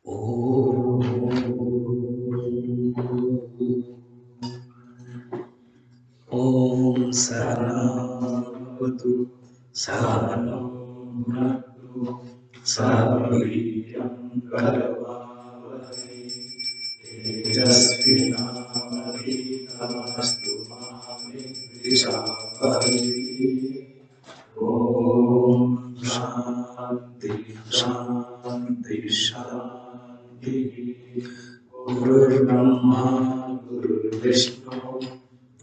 ॐ सहनावतु सहनौ भुनक्तु सह वीर्यं करवावहै तेजस्विनावधीतमस्तु मा विद्विषावहै। ॐ शान्ति शान्ति शान्तिः। गुरुर्ब्रह्मा गुरुर्विष्णु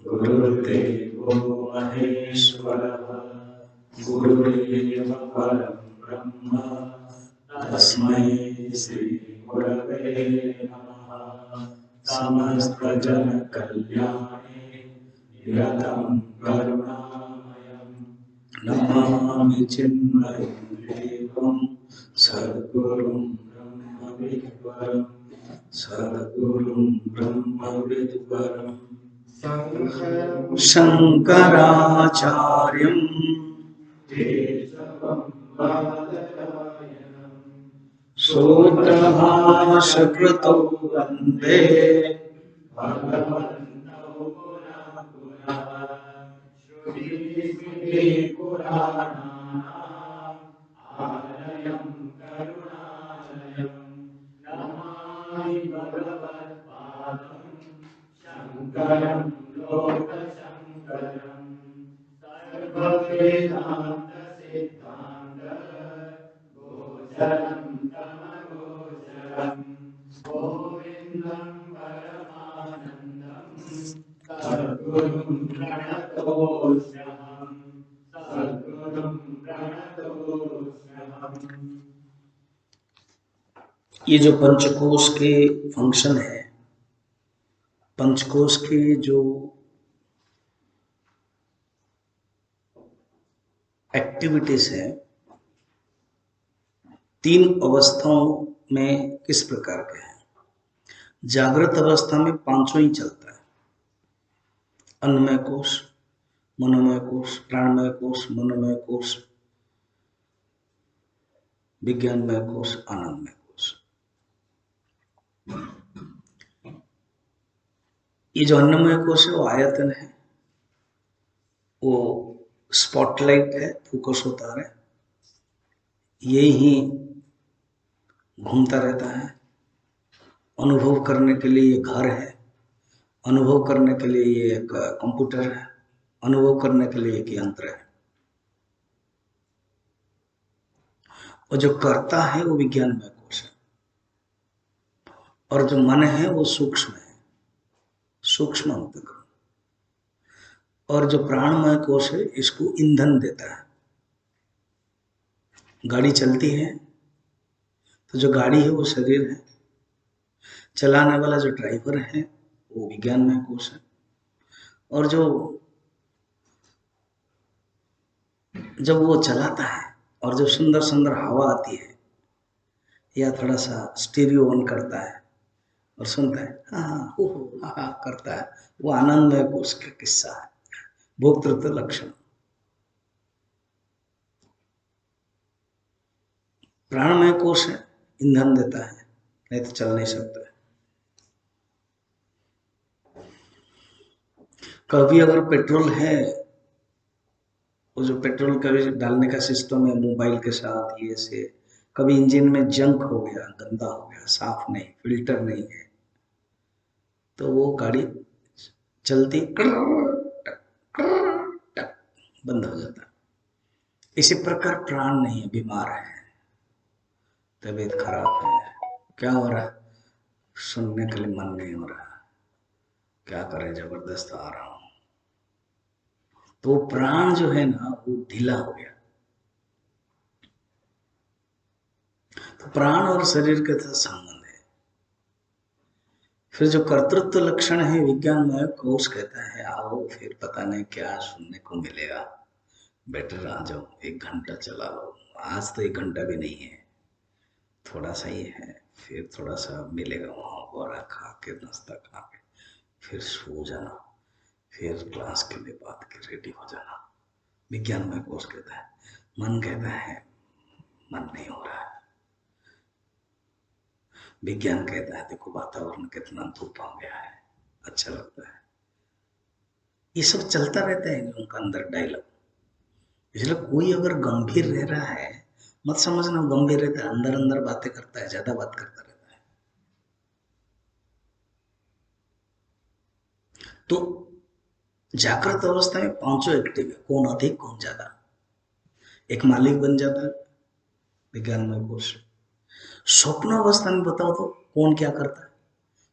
गुरुर्देवो महेश्वरः गुरुरेव परं ब्रह्म तस्मै श्री गुरवे नमः। समस्तजनकल्याणे निरतं करुणामयं नमामि चिन्मयं देवं सद्गुरुं ब्रह्मविद्वरं सद्गुरुं ब्रह्मविद्वरम् शंकराचार्यं सूत्रभाष्यकृतौ वन्दे भगवन्तौ पुनः श्रुतिस्मृतिपुराणानाम् आलयं करुणालयं नमामि भगवत्पादं शङ्करं लोकशङ्करं सर्ववेदान्तसिद्धान्त गोचरं तमगोचरं गोविन्दं परमानन्दं सद्गुरुं प्रणतोऽस्म्यहं सद्गुरुं प्रणतोऽस्म्यहम्। ये जो पंचकोश के फंक्शन है, पंचकोश के जो एक्टिविटीज है, तीन अवस्थाओं में किस प्रकार के हैं। जागृत अवस्था में पांचों ही चलता है, अन्नमय कोश, मनोमय कोश, प्राणमय कोश, मनोमय कोश, विज्ञानमय कोश, आनंदमय कोश। ये जो अन्नमय कोश है वो आयतन है, वो स्पॉटलाइट है, फोकस होता है, ये ही घूमता रहता है। अनुभव करने के लिए ये घर है, अनुभव करने के लिए ये एक कंप्यूटर है, अनुभव करने के लिए एक यंत्र है। और जो करता है वो विज्ञानमय कोश है, और जो मन है वो सूक्ष्म है, सूक्ष्म अंतःकरण। और जो प्राणमय कोश है इसको ईंधन देता है। गाड़ी चलती है तो जो गाड़ी है वो शरीर है, चलाने वाला जो ड्राइवर है वो विज्ञानमय कोश है। और जो जब वो चलाता है और जब सुंदर सुंदर हवा आती है या थोड़ा सा स्टीरियो ऑन करता है और सुनता है हाँ हाँ हो हाँ हाँ करता है, वो आनंदमय कोश का किस्सा है, भोक्तृत्व लक्षण। प्राणमय कोश है, ईंधन देता है, नहीं तो चल नहीं सकता है। कभी अगर पेट्रोल है, वो जो पेट्रोल का भी डालने का सिस्टम है मोबाइल के साथ, ये से कभी इंजन में जंक हो गया, गंदा हो गया, साफ नहीं, फिल्टर नहीं है, तो वो गाड़ी चलती बंद हो जाता। इसी प्रकार प्राण नहीं है, बीमार है, तबीयत खराब है, क्या हो रहा है, सुनने के लिए मन नहीं हो रहा, क्या करें, जबरदस्त आ रहा हूं, तो प्राण जो है ना वो ढीला हो गया। तो प्राण और शरीर के साथ संबंध है। फिर जो कर्तृत्व लक्षण है विज्ञानमय कोश कहता है आओ फिर पता नहीं क्या सुनने को मिलेगा, बेटर आ जाओ, 1 घंटा चला लो। आज तो 1 घंटा भी नहीं है, थोड़ा सा ही है, फिर थोड़ा सा मिलेगा, वहां बोरा खा के नाश्ता खा के फिर सो जाना, फिर क्लास के लिए बात के रेडी हो जाना। विज्ञानमय कोश कहता है, मन कहता है मन नहीं हो रहा है। विज्ञान कहता है देखो वातावरण कितना धूप हो गया है, अच्छा लगता है। ये सब चलता रहता है उनका अंदर डायलॉग। इसलिए कोई अगर गंभीर रह रहा है मत समझना गंभीर रहता है, अंदर अंदर बातें करता है, ज्यादा बात करता रहता है। तो जागृत अवस्था में पांचों एक्टिव है, कौन अधिक कौन ज्यादा। एक मालिक बन जाता है विज्ञानमय कोश। स्वप्न अवस्था में बताओ तो कौन क्या करता है,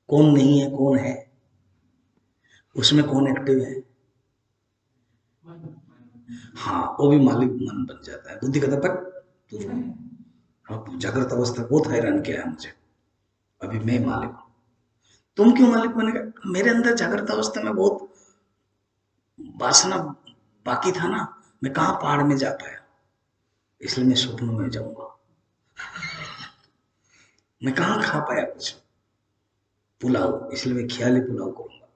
कौन नहीं है, कौन है, उसमें कौन एक्टिव है। हाँ वो भी मालिक मन बन जाता है। बुद्धि कहता है तू अब जागृत अवस्था बहुत हैरान किया है मुझे, अभी मैं मालिक हूं। तुम क्यों मालिक बनेगा, मेरे अंदर जागृत अवस्था में बहुत वासना बाकी था ना, मैं कहाँ पहाड़ में जा पाया, इसलिए मैं स्वप्न में जाऊंगा। मैं कहाँ खा पाया कुछ पुलाव, इसलिए मैं ख्याली पुलाव करूंगा।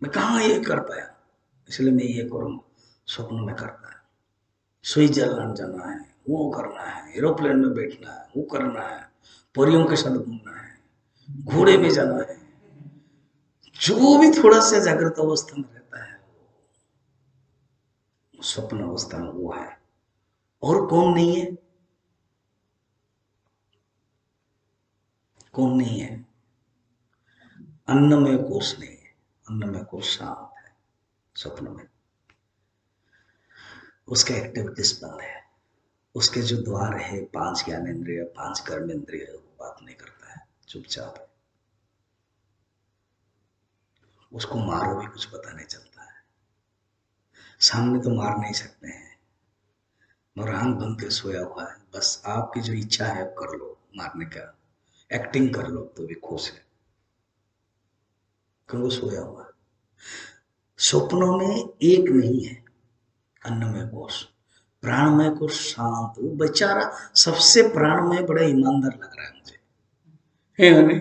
मैं कहाँ ये कर पाया, इसलिए मैं ये करूंगा। स्वप्न में करना है, स्विट्जरलैंड जाना है, वो करना है, एरोप्लेन में बैठना है, वो करना है, परियों के साथ घूमना है, घोड़े में जाना है। जो भी थोड़ा सा जागृत अवस्था में रहता है स्वप्न अवस्था में वो है। और कौन नहीं है, कौन नहीं है, अन्नमय कोश नहीं है। अन्नमय कोश शांत है स्वप्न में, उसका एक्टिविटीज बंद है। उसके जो द्वार है पांच ज्ञानेंद्रिय पांच कर्मेंद्रिय, वो बात नहीं करता है, चुपचाप है। उसको मारो भी कुछ पता नहीं चलता है, सामने तो मार नहीं सकते हैं, मगर आंख बंद के सोया हुआ है, बस आपकी जो इच्छा है कर लो, मारने का एक्टिंग कर लो तो भी खुश है, क्यों वो सोया हुआ है। स्वप्नों में एक नहीं है अन्नमय कोश, प्राणमय कोश शांत, वो बेचारा सबसे प्राणमय बड़ा ईमानदार लग रहा है मुझे, है नहीं,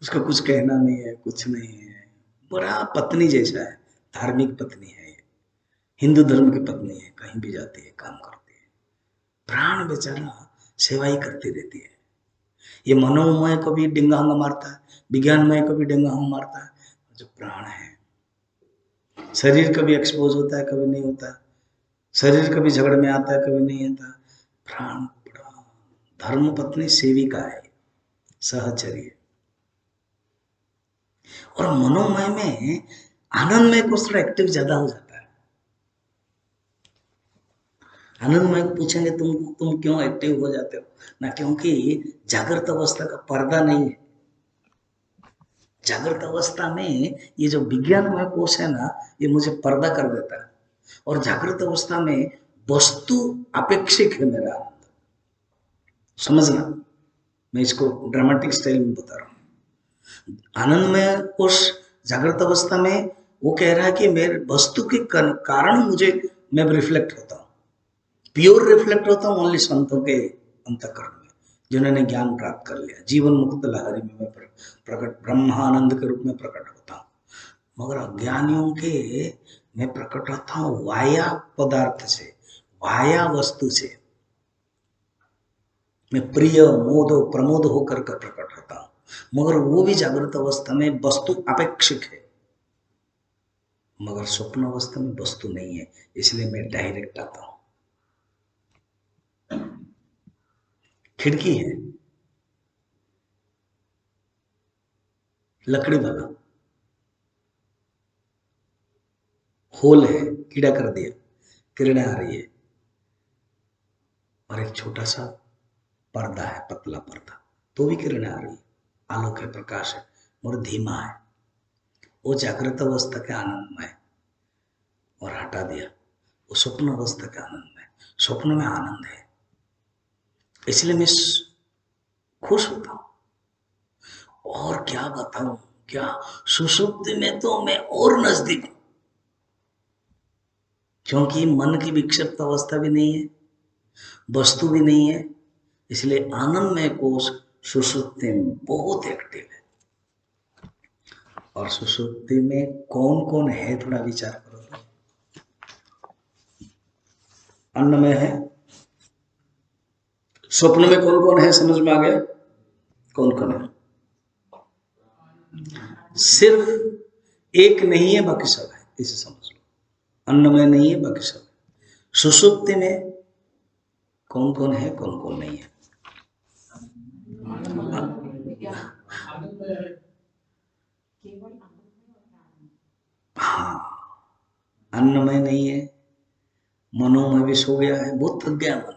उसका कुछ कहना नहीं है, कुछ नहीं है, बड़ा पत्नी जैसा है, धार्मिक पत्नी है ये, हिंदू धर्म की पत्नी है, कहीं भी जाती है काम करती है, प्राण बेचारा सेवा ही करती रहती है। ये मनोमय को भी डिंगांग मारता है, विज्ञानमय को भी डिंगांग मारता है। जो प्राण है, शरीर कभी एक्सपोज होता है कभी नहीं होता, शरीर कभी झगड़ में आता है कभी नहीं आता। प्राण बड़ा धर्म पत्नी सेविका है, सहचर्य। और मनोमय में आनंदमय को थोड़ा एक्टिव ज्यादा हो जाता है। आनंदमय को पूछेंगे तुम क्यों एक्टिव हो जाते हो ना, क्योंकि जागृत अवस्था का पर्दा नहीं है। जागृत अवस्था में ये जो विज्ञानमय कोश है ना, ये मुझे पर्दा कर देता है। और जागृत अवस्था में वस्तु अपेक्षिक है मेरा आनंद, समझना, मैं इसको ड्रामेटिक स्टाइल में बता रहा हूँ। आनंदमय कोश जागृत अवस्था में वो कह रहा है कि मेरे वस्तु के कारण मुझे मैं रिफ्लेक्ट होता हूँ, प्योर रिफ्लेक्ट होता हूँ ओनली संतों के अंतःकरण में, जिन्होंने ज्ञान प्राप्त कर लिया। जीवन मुक्त लहरी में मैं प्रकट ब्रह्मानंद के रूप में प्रकट होता हूँ, मगर अज्ञानियों के मैं प्रकट होता हूँ वाया पदार्थ से, वाया वस्तु से। मैं प्रिय मोद प्रमोद होकर कर प्रकट होता हूँ, मगर वो भी जागृत अवस्था में वस्तु अपेक्षिक है, मगर स्वप्न अवस्था में वस्तु नहीं है, इसलिए मैं डायरेक्ट आता हूं। खिड़की है लकड़ी वाला, होल है, कीड़ा कर दिया, किरणें आ रही है, और एक छोटा सा पर्दा है, पतला पर्दा, तो भी किरणें आ रही है, आलोक है, प्रकाश है, और धीमा है। वो जागृत अवस्था के आनंद में, और हटा दिया वो स्वप्न अवस्था के आनंद में। स्वप्न में आनंद है, इसलिए मैं खुश होता हूं। और क्या बताऊं, क्या सुषुप्ति में तो मैं और नजदीक हूं, क्योंकि मन की विक्षिप्त अवस्था भी नहीं है, वस्तु भी नहीं है, इसलिए आनंदमय कोश सुषुप्ति में बहुत एक्टिव है। और सुषुप्ति में कौन कौन है, थोड़ा विचार करो तो। अन्नमय है, स्वप्न में कौन कौन है, समझ में आ गया कौन कौन है। सिर्फ एक नहीं है, बाकी सब है, इसे समझ लो। अन्नमय नहीं है, बाकी सब है। सुषुप्ति में कौन कौन है, कौन कौन नहीं है? हाँ, अन्नमय नहीं है, मनोमय भी सो गया है, बहुत थक गया मन,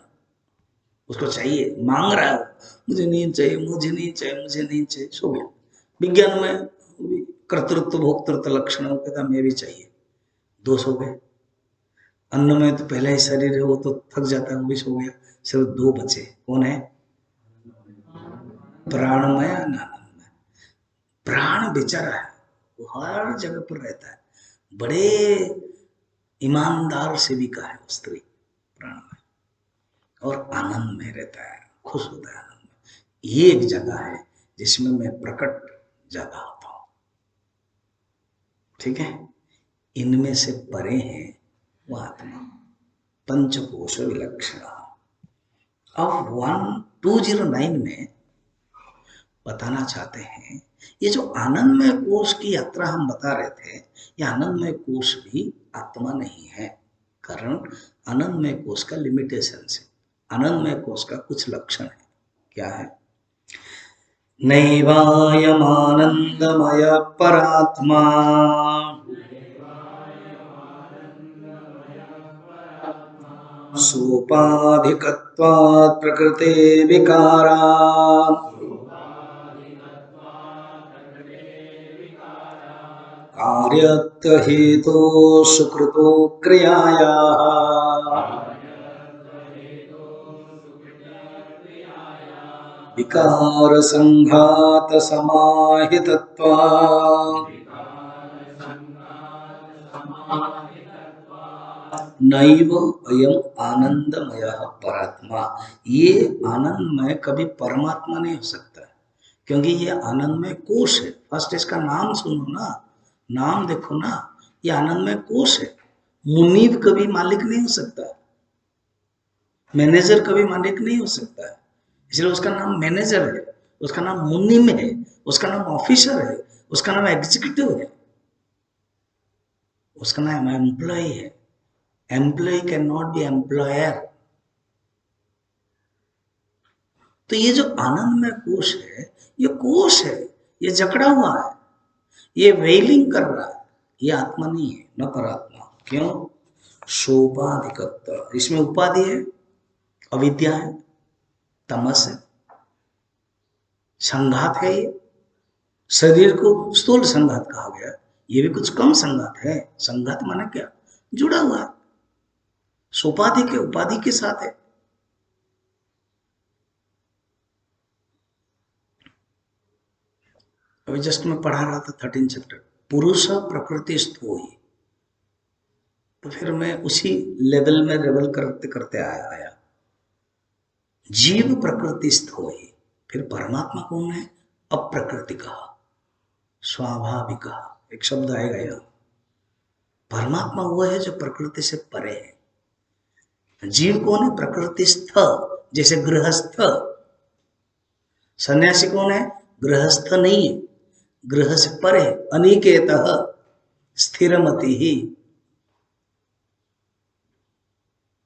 उसको चाहिए, मांग रहा है, मुझे नींद चाहिए, मुझे नींद चाहिए, मुझे नींद चाहिए, सो गया। विज्ञान में कर्तृत्व भोक्तृत्व लक्षण हो, कहता मैं भी चाहिए, दो सो गए। अन्न में तो पहला ही शरीर है, वो तो थक जाता है, वो भी सो गया, सिर्फ दो बचे। कौन है? प्राणमय, अनानमय। प्राण बेचारा है, वो हर जगह पर रहता है, बड़े ईमानदार सेविका है वो स्त्री, प्राणमय, और आनंद में रहता है, खुश होता है आनंद में। ये एक जगह है जिसमें मैं प्रकट ज्यादा होता हूं, ठीक है। इनमें से परे है वो आत्मा, पंचकोश विलक्षण। अब 1209 में बताना चाहते हैं, ये जो आनंदमय कोश की यात्रा हम बता रहे थे, ये आनंदमय कोश भी आत्मा नहीं है। कारण आनंदमय कोश का लिमिटेशन है, आनंदमय कोश का कुछ लक्षण है। क्या है? नैवायमानंदमय परात्मा सोपाधिकत्वात् प्रकृते विकारात् कार्यत्व हेतु सुकृतो क्रियायाः विकार संघात समाहितत्वात् नैव अयम आनंदमय परात्मा। ये आनंदमय कभी परमात्मा नहीं हो सकता, क्योंकि ये आनंदमय कोश है। फर्स्ट इसका नाम सुनो ना, नाम देखो ना, ये आनंदमय कोश है। मुनीब कभी मालिक नहीं हो सकता, मैनेजर कभी मालिक नहीं हो सकता है, इसलिए उसका नाम मैनेजर है, उसका नाम मुनीम है, उसका नाम ऑफिसर है, उसका नाम एग्जीक्यूटिव है, उसका नाम एम्प्लॉय है। Employee can not be employer. तो ये जो आनंदमय कोश है, ये कोश है, ये जकड़ा हुआ है, ये वेलिंग कर रहा है, ये आत्मा नहीं है, न परात्मा। क्यों? सोपाधिकत्व, इसमें उपाधि है, अविद्या है, तमस है, संघात है। ये शरीर को स्थूल संघात कहा गया, ये भी कुछ कम संघात है। संघात माने क्या? जुड़ा हुआ है, सोपाधि के उपाधि के साथ है। अभी जस्ट मैं पढ़ा रहा था 13 चैप्टर, पुरुष प्रकृति स्थो ही, तो फिर मैं उसी लेवल में रेवल करते करते आया। जीव प्रकृति स्थो ही, फिर परमात्मा कौन है? अप्रकृति का, स्वाभाविक, एक शब्द आएगा यहाँ। परमात्मा वो है जो प्रकृति से परे है। जीव कौन है? प्रकृतिस्थ, जैसे गृहस्थ। सन्यासी कौन है? गृहस्थ नहीं है, गृह से परे, अनिकेतः स्थिरमति ही।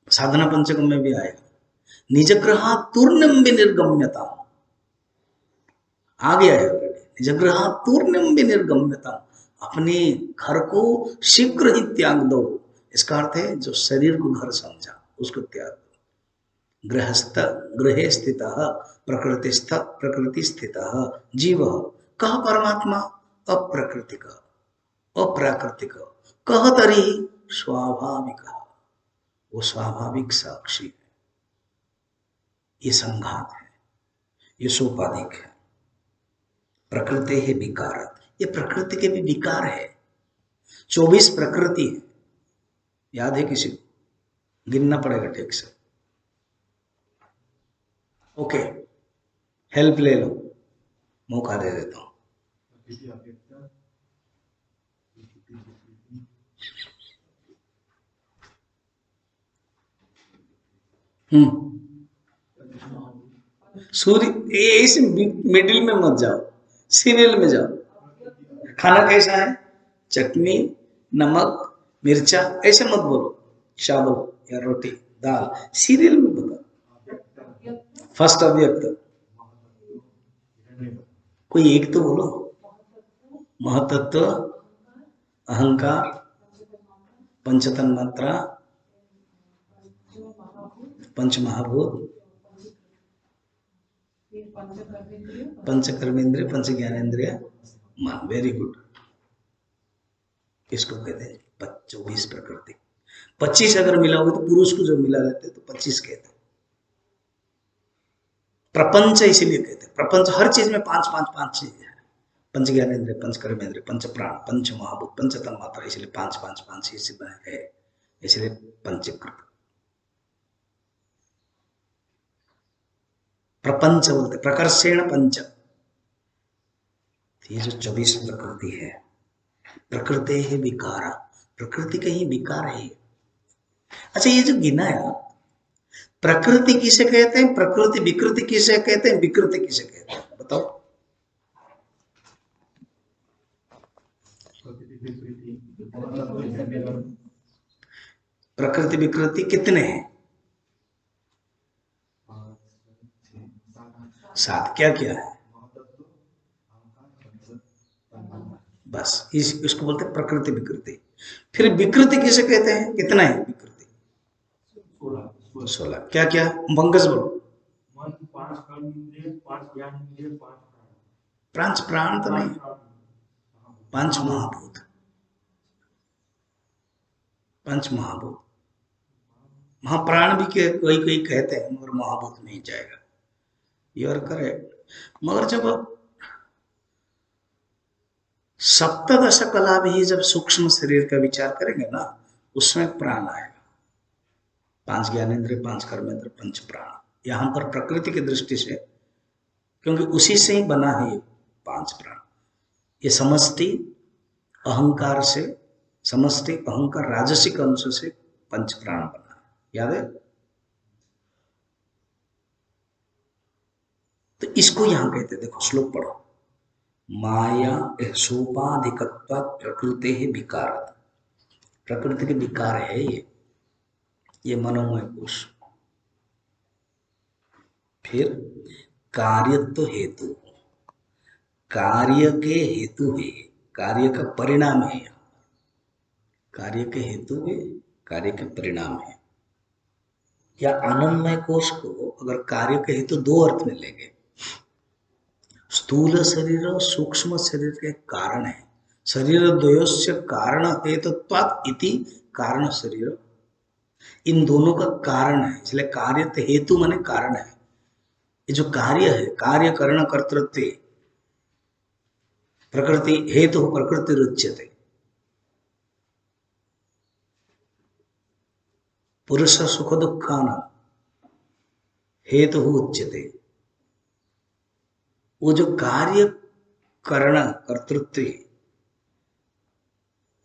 साधना पंचकम में भी आएगा, निज ग्रहा तूर्णम विनिर्गम्यता, आ गया है निज ग्रहा तूर्णम विनिर्गम्यता, अपने घर को शीघ्र ही त्याग दो। इसका अर्थ है जो शरीर को घर समझा उसको त्याग दो। गृहस्थ, गृहे स्थित, प्रकृतिस्थ, प्रकृति स्थित जीव, कह परमात्मा अप्रकृतिक, अप्राकृतिक, कह तरी स्वाभाविक, वो स्वाभाविक साक्षी है। ये संघात है, ये सोपाधिक है। प्रकृति है विकार, ये प्रकृति के भी विकार है। 24 प्रकृति है, याद है किसी को? गिनना पड़ेगा ठीक से। ओके, हेल्प ले लो, मौका दे देता हूं। सूर्य, इस मिडिल में मत जाओ, सीरियल में जाओ। खाना कैसा है? चटनी, नमक, मिर्चा, ऐसे मत बोलो। चावल या रोटी, दाल, सीरियल में बताओ। फर्स्ट अव्यक्त, कोई एक तो बोलो। महतत्व, अहंकार, पंचतन्मात्रा, पंच महाभूत, पंच कर्मेंद्रिय, पंच ज्ञानेन्द्रिय, मन। Very good. इसको कहते हैं 24 प्रकृति। 25 अगर मिला होगा तो पुरुष को जो मिला रहते तो 25 कहते हैं। प्रपंच इसीलिए कहते हैं, प्रपंच हर चीज में पांच पांच पांच चीज है। पंच ज्ञानेन्द्रिय, पंच कर्मेंद्रिय, पंच प्राण, पंच महाभूत, पंच तन्मात्रा, इसलिए पांच पांच पांच इसी में है, इसलिए पंचीकृत। प्रपंच बोलते, प्रकर्षेण पंच। ये जो 24 प्रकृति है, प्रकृति है विकार, प्रकृति का ही विकार है। अच्छा, ये जो गिनाया, प्रकृति किसे कहते हैं, प्रकृति विकृति किसे कहते हैं, विकृति किसे कहते हैं, बताओ। प्रकृति विकृति कितने हैं? 7। क्या क्या है? बस इसको बोलते हैं प्रकृति विकृति। फिर विकृति किसे कहते हैं? कितना है विकृति? 16। क्या क्या? पंकज बोलो। 5 प्राण तो नहीं, 5 महाभूत। 5 महाभूत, महाप्राण भी कोई कोई कहते हैं, मगर महाभूत नहीं जाएगा। You are correct. मगर जब सप्तदश कला भी जब सूक्ष्म शरीर का विचार करेंगे ना, उसमें प्राण आएगा। 5 ज्ञानेन्द्रिय, 5 कर्मेंद्र, 5 प्राण। यहां पर प्रकृति की दृष्टि से, क्योंकि उसी से ही बना है ये 5 प्राण। ये समष्टि अहंकार से, समष्टि अहंकार राजसिक अंश से 5 प्राण बना है, याद है? तो इसको यहां कहते हैं, देखो श्लोक पढ़ो। माया सोपाधिकत्व प्रकृति है विकार। प्रकृति के विकार है ये मनोमय कोश। फिर कार्यत्व हेतु, कार्य के हेतु है, कार्य का परिणाम है। कार्य के हेतु है, कार्य के परिणाम है। या आनंदमय कोश को अगर कार्य के हेतु 2 अर्थ में लेंगे, स्थूल शरीर और सूक्ष्म शरीर के कारण है। शरीर द्वयोस्य कारण हेतुत्वात् इति कारण शरीर, इन दोनों का कारण है, इसलिए कार्य हेतु माने कारण है। ये जो कार्य है, कार्य करण कर्तृत्व, प्रकृति हेतु प्रकृति रुच्यते। पुरुष सुख दुखाना हेतु उच्यते। वो जो कार्य करण कर्तृत्व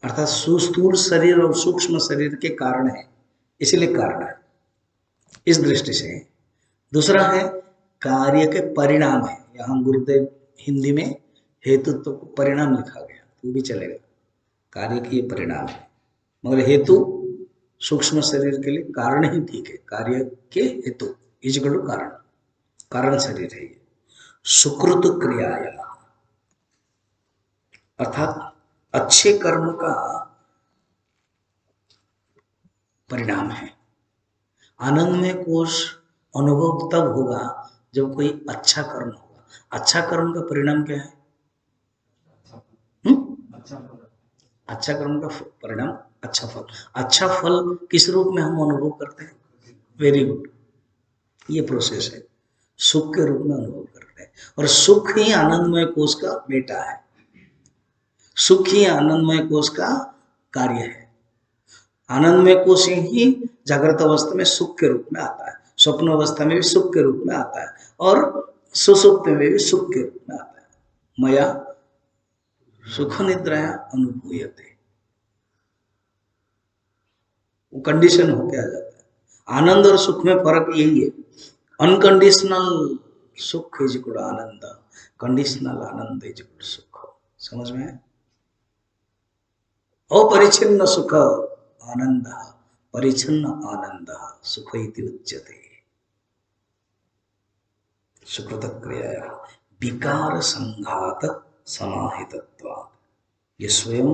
अर्थात सुस्थूल शरीर और सूक्ष्म शरीर के कारण है, इसलिए कारण है, इस दृष्टि से। दूसरा है कार्य के परिणाम है। यहाँ गुरुदेव हिंदी में हेतुत्व को परिणाम लिखा गया, तो भी चलेगा। कार्य के परिणाम है, मगर हेतु सूक्ष्म शरीर के लिए कारण ही ठीक है। कार्य के हेतु इजगढ़ कारण, कारण शरीर है ये। सुकृत क्रियाया अर्थात अच्छे कर्म का परिणाम है। आनंदमय कोश अनुभव तब होगा जब कोई अच्छा कर्म होगा। अच्छा कर्म का परिणाम क्या है? अच्छा कर्म का परिणाम अच्छा फल। अच्छा फल किस रूप में हम अनुभव करते हैं? वेरी गुड, ये प्रोसेस है, सुख के रूप में अनुभव करते हैं। और सुख ही आनंदमय कोश का बेटा है, सुख ही आनंदमय कोश का कार्य है। आनंदमय कोश ही जागृत अवस्था में सुख के रूप में आता है, स्वप्न अवस्था में भी सुख के रूप में आता है, और सुसुप्त में भी सुख के रूप में आता है। मया सुख निद्राया अनुभूयते, वो कंडीशन होके आ जाता है। आनंद और सुख में फर्क यही है। अनकंडीशनल सुख इज इक्वल टू आनंद, कंडीशनल आनंद इज इक्वल टू सुख। समझ में? अपरिच्छिन्न सुख आनंद, परिच्छिन्न आनंद सुख इति उच्यते। सुकृत क्रिया विकार संघात समाहितत्वात्, ये स्वयं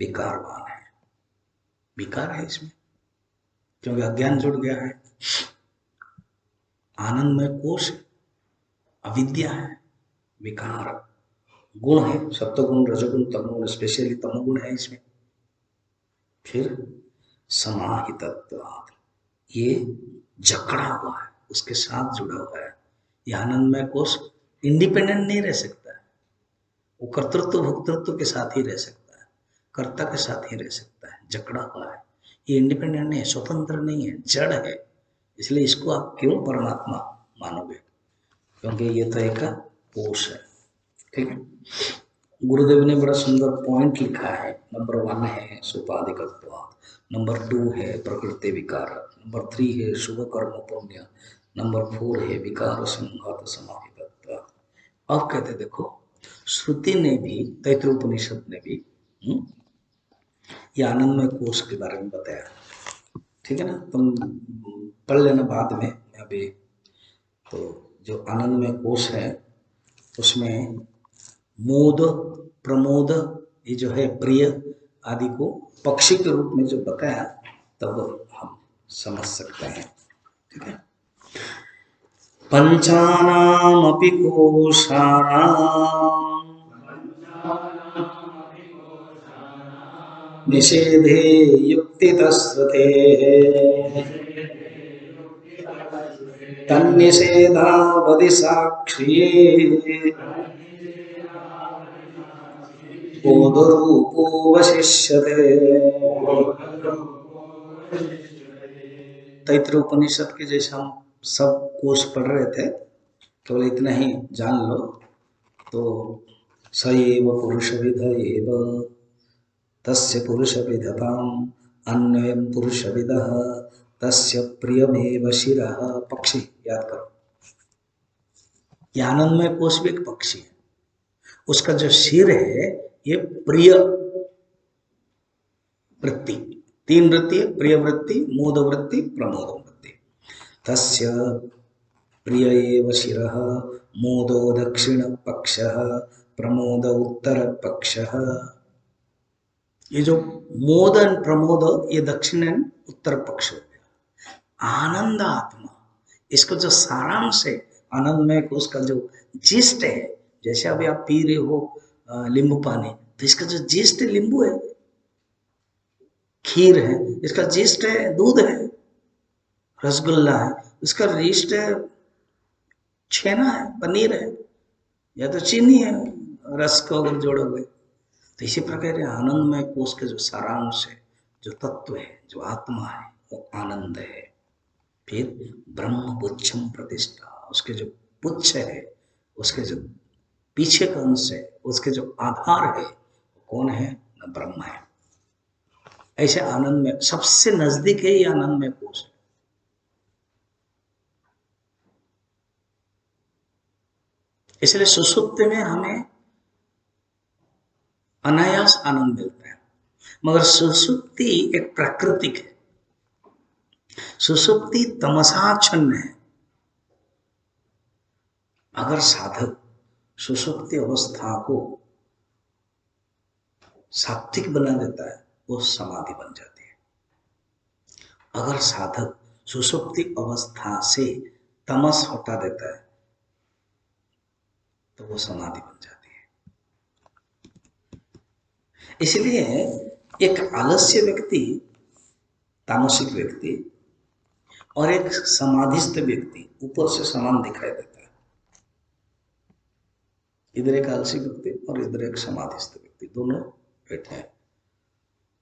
विकारवान है, विकार है इसमें क्योंकि अज्ञान जुड़ गया है। आनंद में कोश अविद्या है, विकार गुण है, सत्वगुण रजोगुण तमोगुण, स्पेशली तमोगुण है इसमें। फिर समाहितत्वात्, ये जकड़ा हुआ है, उसके साथ जुड़ा हुआ है। ये आनंदमय कोश इंडिपेंडेंट नहीं रह सकता है, वो कर्तृत्व भोक्तृत्व के साथ ही रह सकता है, कर्ता के साथ ही रह सकता है, जकड़ा हुआ है। ये इंडिपेंडेंट नहीं है, स्वतंत्र नहीं है, जड़ है। इसलिए इसको आप क्यों परमात्मा मानोगे, क्योंकि ये तो एक कोश है। ठीक है, गुरुदेव ने बड़ा सुंदर पॉइंट लिखा है। नंबर 1 है सोपाधिकत्वात्, नंबर 2 है प्रकृति विकार, नंबर 3 है शुभ कर्म पुण्य, नंबर 4 है विकार संघात समाहितत्वात्। अब कहते देखो, श्रुति ने भी, तैत्तिरीयोपनिषद ने भी ये आनंदमय कोश के बारे में बताया। ठीक है ना, तुम पढ़ लेना बाद में। अभी तो जो आनंदमय कोश है उसमें मोद प्रमोद, ये जो है प्रिय आदि को पक्षी के रूप में जो बताया, तब हम समझ सकते हैं। ठीक है, पंचानामपि कोशानां निषेधे युक्तितस्रुतेः तन्निषेधावधि साक्ष्ये बोधरूपो वशिष्यते। तैत्तिरीय उपनिषद के जैसे हम सब कोश पढ़ रहे थे, केवल इतना ही जान लो तो स एव पुरुषविद एव तस्य पुरुषविदताम् अन्वयं पुरुषविदः तस्य प्रियमेव शिरः। पक्षी याद करो, ये आनंदमय कोश भी एक पक्षी है, उसका जो शिर है ये प्रिय वृत्ति, 3 वृत्ति है, प्रिय वृत्ति, मोद वृत्ति, प्रमोद वृत्ति। तस्य प्रिय एव शिरः, मोदो दक्षिण पक्षः, प्रमोद उत्तर पक्षः। ये जो मोद एंड प्रमोद, ये दक्षिण एंड उत्तर पक्ष हो गया। आनंद आत्मा, इसका जो सारांश है आनंदमय को, उसका जो जिस्ट है, जैसे अभी आप पी रहे हो नींबू पानी, तो इसका जो जिस्ट है नींबू है, खीर है, इसका जिस्ट है दूध है, रसगुल्ला है, इसका रिस्ट है छेना है, पनीर है, या तो चीनी है, रस को अगर जोड़ोगे। तो इसी प्रकार आनंदमय कोश के जो सारांश है, जो तत्व है, जो आत्मा है, वो आनंद है। फिर ब्रह्म पुच्छम प्रतिष्ठा, उसके जो पुच्छ है, उसके जो पीछे का अंश है, उसके जो आधार है, कौन है न ब्रह्म है। ऐसे आनंद में सबसे नजदीक है ये आनंदमय कोश है। इसलिए सुषुप्ति में हमें अनायास आनंद मिलता है, मगर सुषुप्ति एक प्राकृतिक है, सुषुप्ति तमसाच्छन्न है। अगर साधक सुषुप्ति अवस्था को सात्विक बना देता है, वो समाधि बन जाती है। अगर साधक सुषुप्ति अवस्था से तमस हटा देता है, तो वो समाधि बन जाती है। इसलिए एक आलस्य व्यक्ति, तामसिक व्यक्ति, और एक समाधिस्थ व्यक्ति ऊपर से समान दिखाई देता है। इधर एक आलसी व्यक्ति और इधर एक समाधिस्थ व्यक्ति, दोनों बैठे हैं।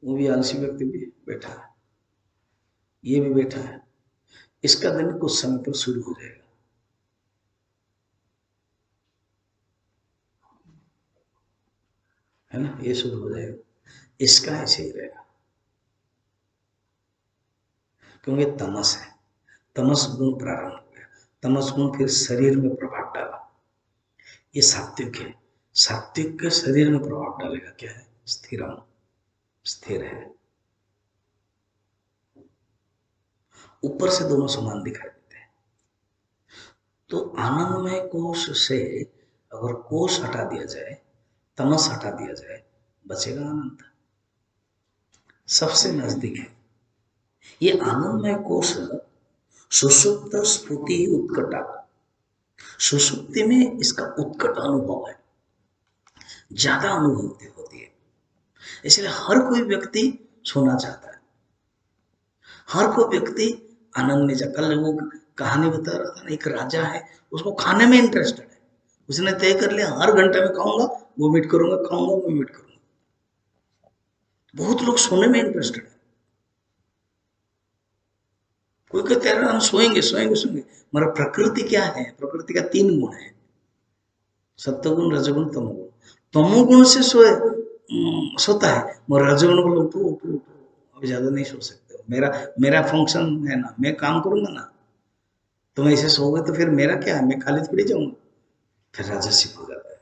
वो भी आलसी व्यक्ति भी बैठा है, ये भी बैठा है। इसका दिन कुछ समय पर शुरू हो जाएगा। है ना, ये शुरू हो जाएगा, इसका ऐसे ही रहेगा, क्योंकि तमस है, तमस गुण प्रारंभ हो गया, तमस गुण फिर शरीर में प्रभाव डाला। ये सात्विक है, सात्विक के शरीर में प्रभाव डालेगा, क्या है, स्थिरम। स्थिर है, ऊपर से दोनों समान दिखाई देते हैं। तो आनंदमय कोश से अगर कोश हटा दिया जाए, तमस हटा दिया जाए, बचेगा आनंद, सबसे नजदीक है। ये आनंदमय कोश सुषुप्त स्फूर्ति उत्कटा, सुषुप्ति में इसका उत्कट अनुभव है, ज्यादा अनुभूति होती है, इसलिए हर कोई व्यक्ति सोना चाहता है, हर कोई व्यक्ति आनंद में जा। कल वो कहानी बता रहा था ना, एक राजा है, उसको खाने में इंटरेस्टेड है, उसने तय कर लिया हर घंटे में खाऊंगा वोमिट करूंगा, खाऊंगा वोमिट करूंगा। बहुत लोग सोने में इंटरेस्टेड है, कोई कहते हैं हम सोएंगे सोएंगे सोएंगे, मगर प्रकृति क्या है, प्रकृति का 3 गुण है, सत्वगुण रजगुण तमोगुण। तमोगुण से सोता है, मगर रजगुण बोलो उठो उठो उठो, अभी ज्यादा नहीं सो सकते, मेरा मेरा फंक्शन है ना, मैं काम करूंगा ना, तुम ऐसे सोओगे तो फिर मेरा क्या है, मैं खाली थोड़ी जाऊंगा, फिर राजसिक हो जाता है।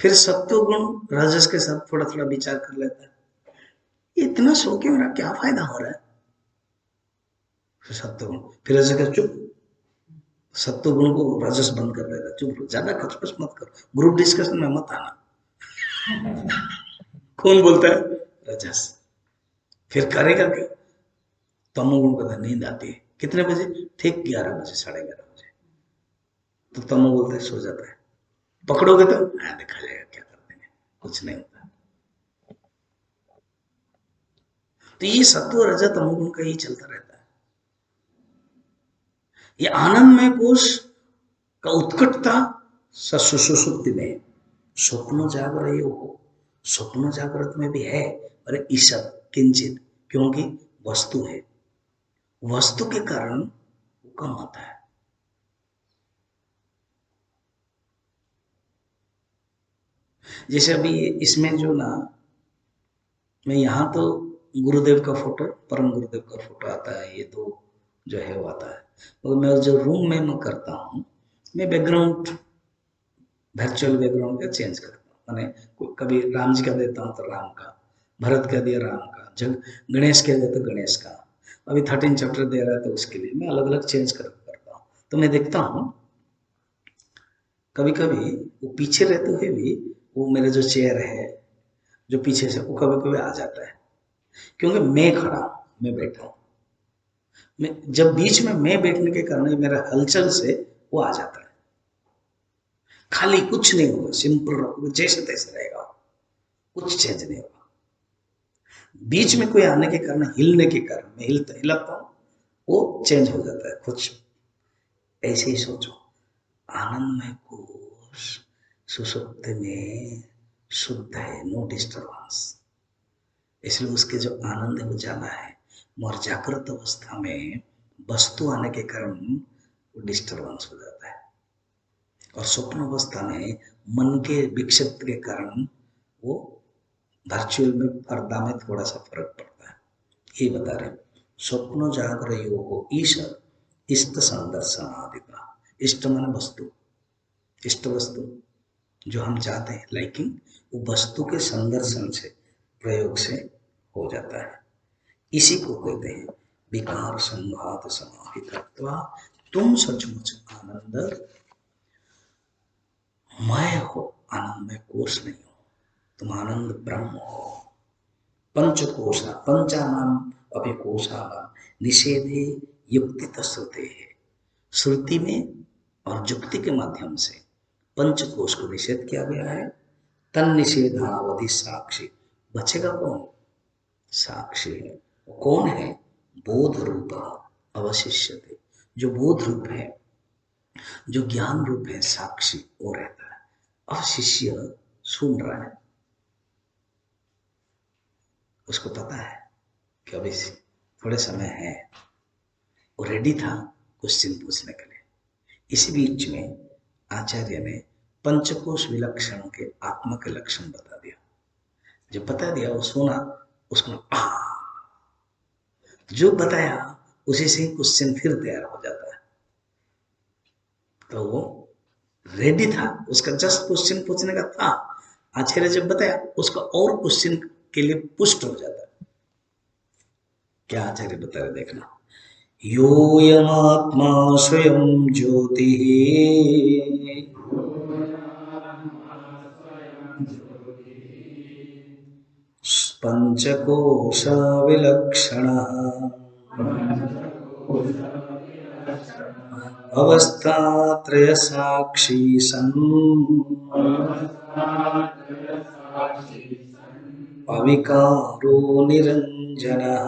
फिर सत्वगुण राजस के साथ थोड़ा थोड़ा विचार कर लेता है, इतना सो के मेरा क्या फायदा हो रहा है, फिर सत्वगुण, फिर रजस का चुप, सत्वगुण को रजस बंद कर देगा, चुप, ज्यादा खचपच मत करो, ग्रुप डिस्कशन में मत आना। कौन बोलता है, रजस। फिर करेगा क्या, तमोगुण का नींद आती है, कितने बजे, ठीक 11 बजे 11:30 बजे, तो तमो बोलते सो जाता है, पकड़ोगे तो देखा जाएगा क्या कर देंगे, कुछ नहीं होता। तो ये सत्व रजत तमोगुण का ही चलता रहता है। ये आनंदमय कोश का उत्कटता सुसुप्ति में, स्वप्न जागरण हो, स्वप्न जागृत में भी है, अरे ईशत किंचित, क्योंकि वस्तु है, वस्तु के कारण वो कम आता है। जैसे अभी इसमें जो ना, मैं यहाँ तो गुरुदेव का फोटो, परम गुरुदेव का फोटो आता है, ये दो जो है वो आता है, तो मैं जो रूम में मैं करता हूँ, मैं बैकग्राउंड वर्चुअल बैकग्राउंड का चेंज करता हूँ, मैंने कभी राम जी का देता हूँ तो राम का, भरत का दिया राम का, जब गणेश के दिया तो गणेश का, अभी 13 चैप्टर दे रहा है तो उसके लिए मैं अलग अलग चेंज करता हूँ। तो मैं देखता हूँ कभी कभी वो पीछे रहते हुए भी वो मेरा जो चेयर है जो पीछे से, वो कभी कभी आ जाता है, क्योंकि मैं खड़ा हूं, मैं बैठा हूं, मैं जब बीच में मैं बैठने के कारण मेरा हलचल से वो आ जाता है, खाली कुछ नहीं होगा, सिंपल रखोगे जैसे तैसे रहेगा, कुछ चेंज नहीं होगा। बीच में कोई आने के कारण, हिलने के कारण, मैं हिलाता हूँ, वो चेंज हो जाता है कुछ। ऐसे ही सोचो, आनंदमय कोश सुसुप्ति में शुद्ध है, नो डिस्टर्बेंस, इसलिए उसके जो आनंद है वो ज्यादा है, मगर जागृत अवस्था में वस्तु आने के कारण वो डिस्टर्बेंस हो जाता है, और स्वप्न अवस्था में मन के विक्षिप्त के कारण वो वर्चुअल में पर्दा में थोड़ा सा फर्क पड़ता है। ये बता रहे, स्वप्न जागर योग ईश इष्ट संदर्शन आदि का, इष्ट मन वस्तु, इष्ट वस्तु जो हम चाहते हैं, लेकिन वो वस्तु के संदर्शन से, प्रयोग से हो जाता है। इसी को कहते हैं विकार संघात समाहित, तुम सचमुच आनंद मय हो, आनंद में कोश नहीं हो, तुम आनंद ब्रह्म हो। पंचकोशा पंचानाम अभिकोशा निषेधे युक्ति श्रुते है, श्रुति में और युक्ति के माध्यम से पंचकोश को निषेध किया गया है। तन निषेधावधि साक्षी, बचेगा कौन, साक्षी है, वो कौन है, बोध रूप अवशिष्यते, जो बोध रूप है, जो ज्ञान रूप है, साक्षी वो रहता है, अवशिष्य सुन रहा है, उसको पता है कि अभी थोड़े समय है, वो रेडी था क्वेश्चन पूछने के लिए। इसी बीच में आचार्य ने पंचकोश विलक्षण के आत्मा के लक्षण बता दिया, जो बता दिया वो सुना, उसको जो बताया उसी से क्वेश्चन फिर तैयार हो जाता है, तो वो रेडी था, उसका जस्ट क्वेश्चन पूछने का था, आचार्य जब बताया उसका और क्वेश्चन के लिए पुष्ट हो जाता है। क्या आचार्य बता रहे देखना, योऽयमात्मा स्वयं ज्योतिः पंचकोशविलक्षणः अवस्थात्रयसाक्षी सन् अविकारो निरंजनः।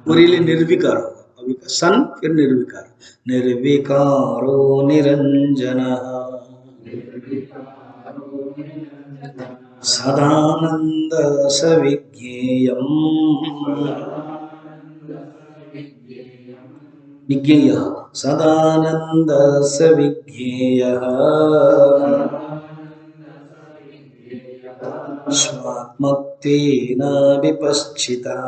पूरी निर्विकार होगा, अविकार सन फिर निर्विकार, निर्विकारो निरंजनः सदानंद सविज्ञेयम् विज्ञेयः सदानंद सविज्ञेयः स्वात्मत्वेन विपश्चिता।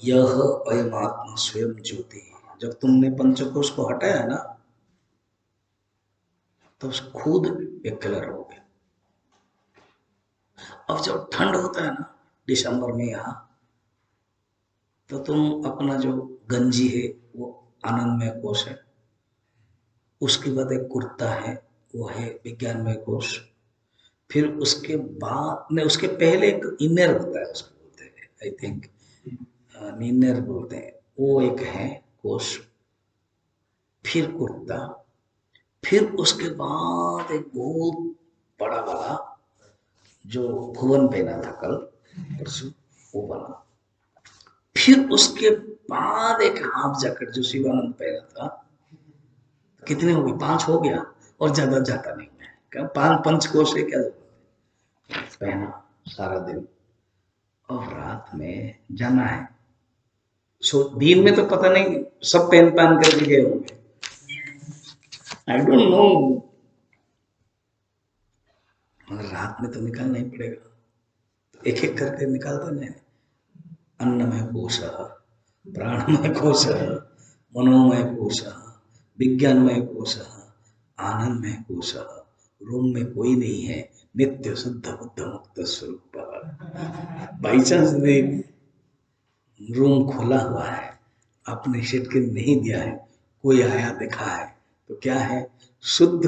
यह अयम आत्मा स्वयं ज्योति। जब तुमने पंचकोश को हटाया ना तो खुद एक कलर हो गया। अब जब ठंड होता है ना दिसंबर में यहाँ, तो तुम अपना जो गंजी है वो आनंदमय कोश है, उसके बाद एक कुर्ता है वो है विज्ञानमय कोश, फिर उसके बाद में उसके पहले एक इनर होता है, उसको बोलते हैं आई थिंक इनर बोलते हैं, वो एक है कोश, फिर कुर्ता, फिर उसके बाद एक बहुत बड़ा वाला जो भुवन पहना था कल परसों वो बना, फिर उसके बाद एक हाफ जैकेट जो शिवानंद पहना था। कितने हो गए? 5 हो गया और ज्यादा जाता नहीं है क्या? 5 पंचकोश है क्या? पहना सारा दिन और रात में जाना है। सो दिन में तो पता नहीं सब पहन करके गए होंगे, आई डोंट नो, मगर रात में तो निकालना ही पड़ेगा, तो एक एक करके निकालते नहीं। अन्नमय कोशः, प्राणमय कोशः, मनोमय कोशः, विज्ञानमय कोशः, आनंदमय कोशः, रूम में कोई नहीं है, नित्य शुद्ध बुद्ध मुक्त स्वरूप। बाई चांस रूम खोला हुआ है, आपने शेड के नहीं दिया है, कोई आया देखा है तो क्या है, शुद्ध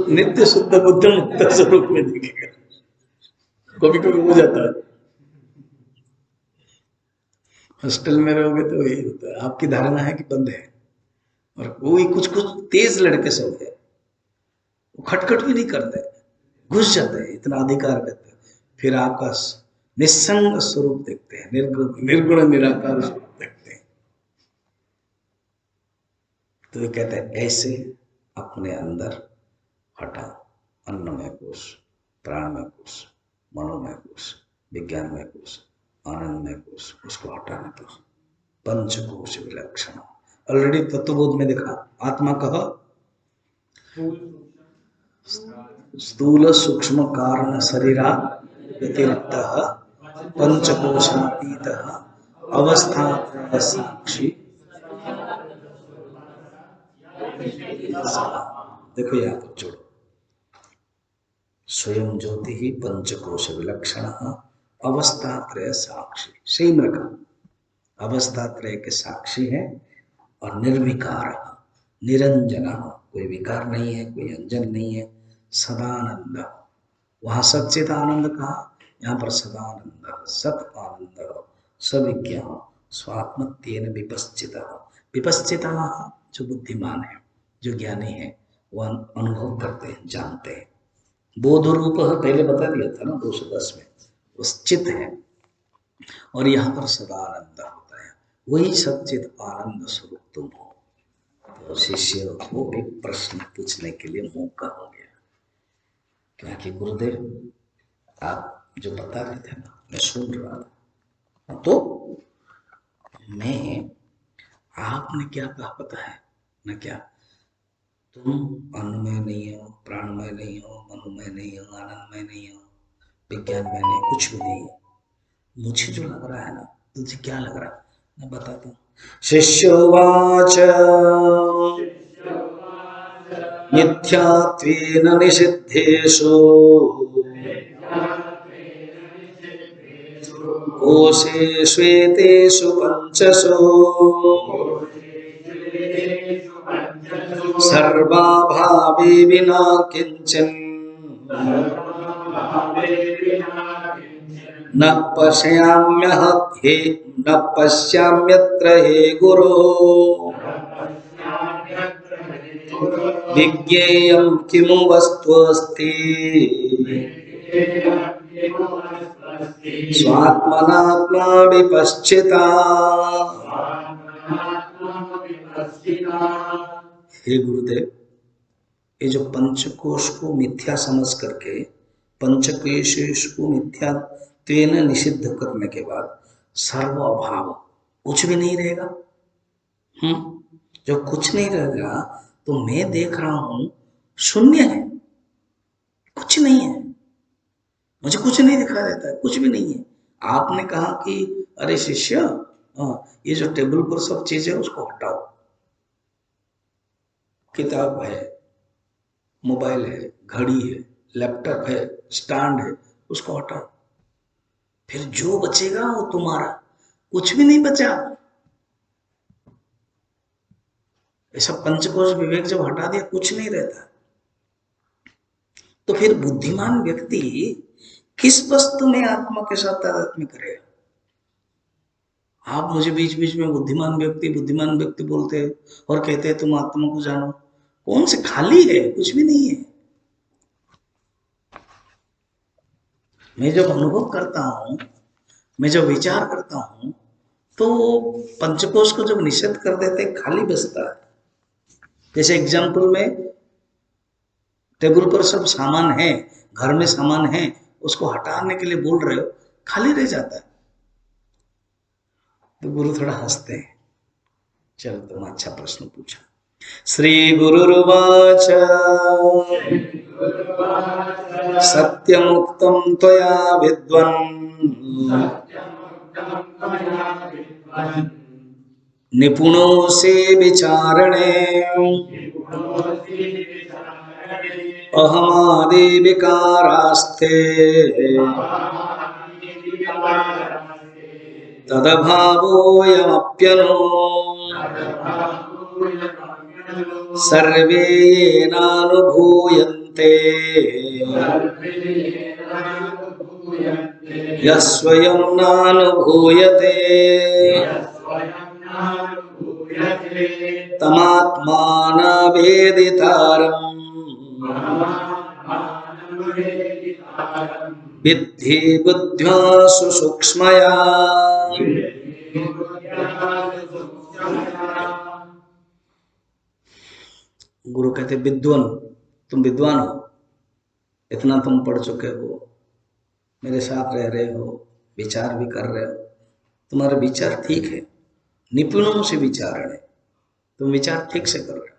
नित्य शुद्ध बुद्ध मुक्त स्वरूप में दिखेगा। कभी कभी हो जाता है, हॉस्टल में रहोगे तो यही होता है, आपकी धारणा है कि बंद है और कोई कुछ कुछ तेज लड़के सब है, वो खटखट भी नहीं करते, घुस जाते हैं, इतना अधिकार करते हैं, फिर आपका निस्संग स्वरूप देखते हैं, निर्गुण निराकार स्वरूप देखते हैं। तो ये कहते हैं ऐसे अपने अंदर हटा अन्नमय कोश, प्राणमय कोश, मनोमय कोश, विज्ञानमय कोश, आनंदमय कोश, उसको हटाने पर पंचकोश विलक्षण। ऑलरेडी तत्वबोध में देखा, आत्मा कह स्थूल सूक्ष्म कारण शरीरा व्यतिरिक्त पंचकोशातीत अवस्था साक्षी। देखो यहाँ पर जोड़ो, स्वयं ज्योति ही पंचकोश विलक्षण अवस्थात्रय साक्षी, सेम रखा, अवस्थात्रय के साक्षी है और निर्विकार निरंजन, कोई विकार नहीं है, कोई अंजन नहीं है, सदानंद। वहां सच्चित आनंद कहा, यहाँ पर सदानंद, सत आनंद, सविज्ञ स्वात्मत्येन विपश्चित। विपश्चित जो बुद्धिमान है, जो ज्ञानी है, वह अनुभव करते हैं, जानते हैं। बोध रूप पहले बता दिया था ना 210 में, उस चित है, और यहाँ पर सदानंद होता है, वही सच्चित आनंद स्वरूप तुम हो। तो शिष्य को एक प्रश्न पूछने के लिए मौका हो गया, क्योंकि गुरुदेव आप जो बता रहे थे ना, मैं सुन रहा था, तो मैं, आपने क्या कहा पता है ना, क्या तुम अन्नमय नहीं हो, प्राणमय नहीं हो, मनोमय नहीं हो, आनंदमय नहीं हो, विज्ञानमय नहीं, कुछ भी नहीं है। मुझे जो लग रहा है ना, तुझे क्या लग रहा है? मैं बताता हूँ। शिष्योवाच मिथ्यात्वेन निषिद्धेषु कोशेष्वेतेषु पंचसु सर्वाभावे विना किंचन न पश्याम्यत्र हे गुरो विज्ञेयं किमु वस्तुस्ति स्वात्मनात्मा विपश्चिता। हे गुरुदेव, ये जो पंचकोश को मिथ्या समझ करके पंचकोश को मिथ्या त्वेन निषिद्ध करने के बाद सर्व अभाव, कुछ भी नहीं रहेगा। जो कुछ नहीं रहेगा तो मैं देख रहा हूं शून्य है, कुछ नहीं है, मुझे कुछ नहीं दिखा देता है, कुछ भी नहीं है। आपने कहा कि अरे शिष्य, ये जो टेबल पर सब चीजें उसको हटाओ, किताब है, मोबाइल है, घड़ी है, लैपटॉप है, स्टैंड है, उसको हटाओ। फिर जो बचेगा वो तुम्हारा, कुछ भी नहीं बचा। ऐसा पंचकोश विवेक जब हटा दिया कुछ नहीं रहता, तो फिर बुद्धिमान व्यक्ति किस वस्तु में आत्मा के साथ तादात्म्य करेगा? आप मुझे बीच बीच में बुद्धिमान व्यक्ति बोलते हैं और कहते हैं तुम आत्मा को जानो। कौन से? खाली है, कुछ भी नहीं है। मैं जब अनुभव करता हूं, मैं जब विचार करता हूं, तो पंचकोश को जब निषेध कर देते खाली बचता है। जैसे एग्जाम्पल में टेबल पर सब सामान है, घर में सामान है, उसको हटाने के लिए बोल रहे हो, खाली रह जाता है। तो गुरु थोड़ा हंसते हैं। चलो, तुम अच्छा प्रश्न पूछा। श्री गुरुर्वाच सत्यमुक्तं त्वया विद्वन् निपुणोऽसि विचारणे अहमादि विकारास्ते तदभावोऽयमप्यनो सर्वे येनानुभूयन्ते यस्वयं नानुभूयते तमात्मानवेदितारम् विद्धि बुद्ध्या सुसूक्ष्मया। गुरु कहते विद्वान, तुम विद्वान हो, इतना तुम पढ़ चुके हो, मेरे साथ रह रहे हो, विचार भी कर रहे हो, तुम्हारे विचार ठीक है, निपुणों से विचारण है, तुम विचार ठीक से कर रहे हो,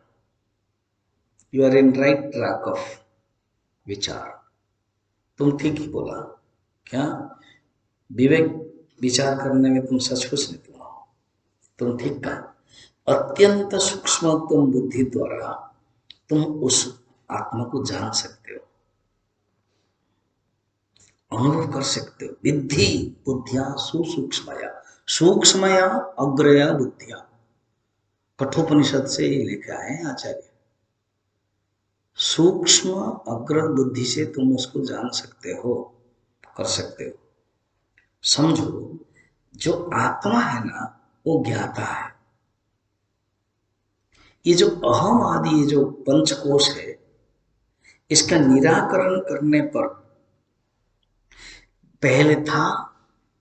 you are in right track of विचार, तुम ठीक ही बोला। क्या विवेक विचार करने में तुम सचमुच निपुण हो, तुम ठीक कहा। अत्यंत सूक्ष्म तुम बुद्धि द्वारा तुम उस आत्मा को जान सकते हो, अनुभव कर सकते हो। विद्धि बुद्धिया सुसूक्ष्मया, सूक्ष्मया अग्रया बुद्धिया, कठोपनिषद से ही लिखा है आचार्य। सूक्ष्म अग्र बुद्धि से तुम उसको जान सकते हो, कर सकते हो। समझो, जो आत्मा है ना, वो ज्ञाता है। ये जो अहम आदि, ये जो पंचकोश है, इसका निराकरण करने पर पहले था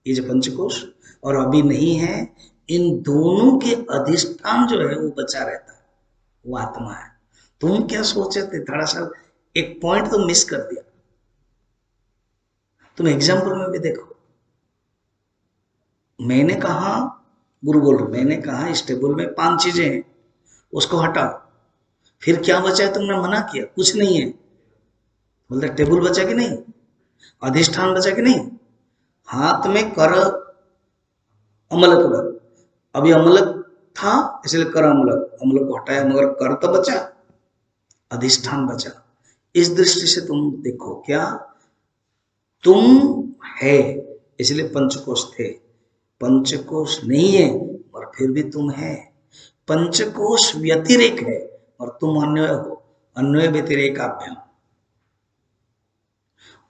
ये जो पंचकोश, और अभी नहीं है, इन दोनों के अधिष्ठान जो है वो बचा रहता है, वो आत्मा है। तुम क्या सोचे थे? थोड़ा सा एक पॉइंट तो मिस कर दिया। तुम एग्जाम्पल में भी देखो, मैंने कहा, गुरु बोल रहे, मैंने कहा इस टेबल में 5 चीजें हैं, उसको हटाओ। फिर क्या बचा है? तुमने मना किया, कुछ नहीं है। बोलते टेबल बचा कि नहीं, अधिष्ठान बचा कि नहीं, हाथ में कर अमल कर, अभी अमलक था इसलिए कर अमलक, अमलक को हटाया मगर कर तो बचा, अधिष्ठान बचा। इस दृष्टि से तुम देखो, क्या तुम है इसलिए पंचकोश थे, पंचकोश नहीं है और फिर भी तुम है। पंचकोश व्यतिरेक है और तुम अन्वय हो, अन्वय व्यतिरेकाभ्याम।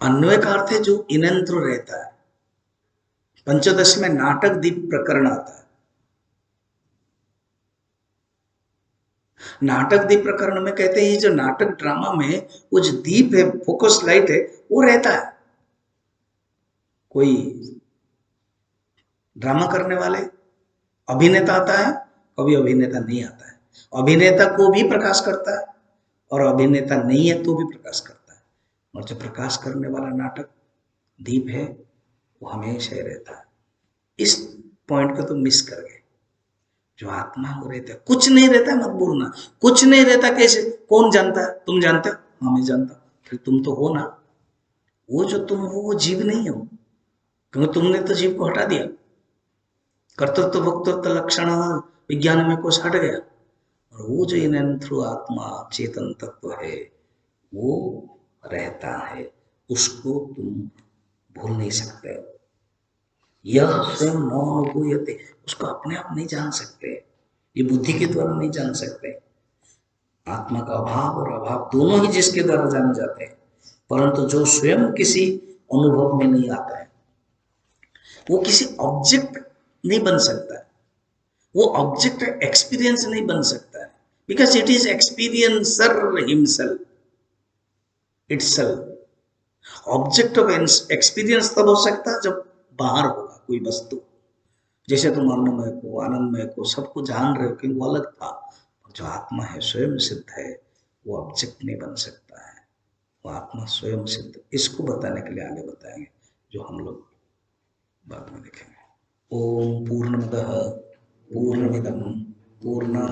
अन्वय का अर्थ है जो इनंत्र रहता है। पंचदश में नाटक दीप प्रकरण आता है। नाटक दीप प्रकरण में कहते हैं ये जो नाटक ड्रामा में वो जो दीप है, फोकस लाइट है, वो रहता है। कोई ड्रामा करने वाले अभिनेता आता है, कभी अभिनेता नहीं आता है, अभिनेता को भी प्रकाश करता है और अभिनेता नहीं है तो भी प्रकाश करता है। और जो प्रकाश करने वाला नाटक दीप है वो हमेशा ही रहता है। इस पॉइंट को तो मिस कर गए। जो आत्मा हो रहता है, कुछ नहीं रहता है, मत बोलना कुछ नहीं रहता। कैसे? कौन जानता है? तुम जानते हो? हाँ मैं जानता। फिर तुम तो हो ना। वो जो तुम हो वो जीव नहीं हो, क्योंकि तुमने तो जीव को हटा दिया। कर्तृत्व भोक्तृत्व लक्षण विज्ञान में कुछ हट गया, और वो जो इन थ्रू आत्मा चेतन तत्व है वो रहता है। उसको तुम भूल नहीं सकते। यह स्वयं न अनुभूयते, उसको अपने आप नहीं जान सकते, ये बुद्धि के द्वारा नहीं जान सकते। आत्मा का अभाव और अभाव दोनों ही जिसके द्वारा जाने जाते हैं, परंतु जो स्वयं किसी अनुभव में नहीं आता है वो किसी ऑब्जेक्ट नहीं बन सकता है। वो ऑब्जेक्ट एक्सपीरियंस नहीं बन सकता है, because it is experiencer himself itself. Object of experience तब हो सकता है जब बाहर होगा कोई वस्तु। जैसे तुम अन्नमय को आनंदमय को सबको जान रहे हो कि वो अलग था, जो आत्मा है स्वयं सिद्ध है, वो ऑब्जेक्ट नहीं बन सकता है, वो आत्मा स्वयं सिद्ध। इसको बताने के लिए आगे बताएंगे, जो हम लोग बाद में देखेंगे। ओम पूर्णमदः पूर्णमिदं पूर्णात्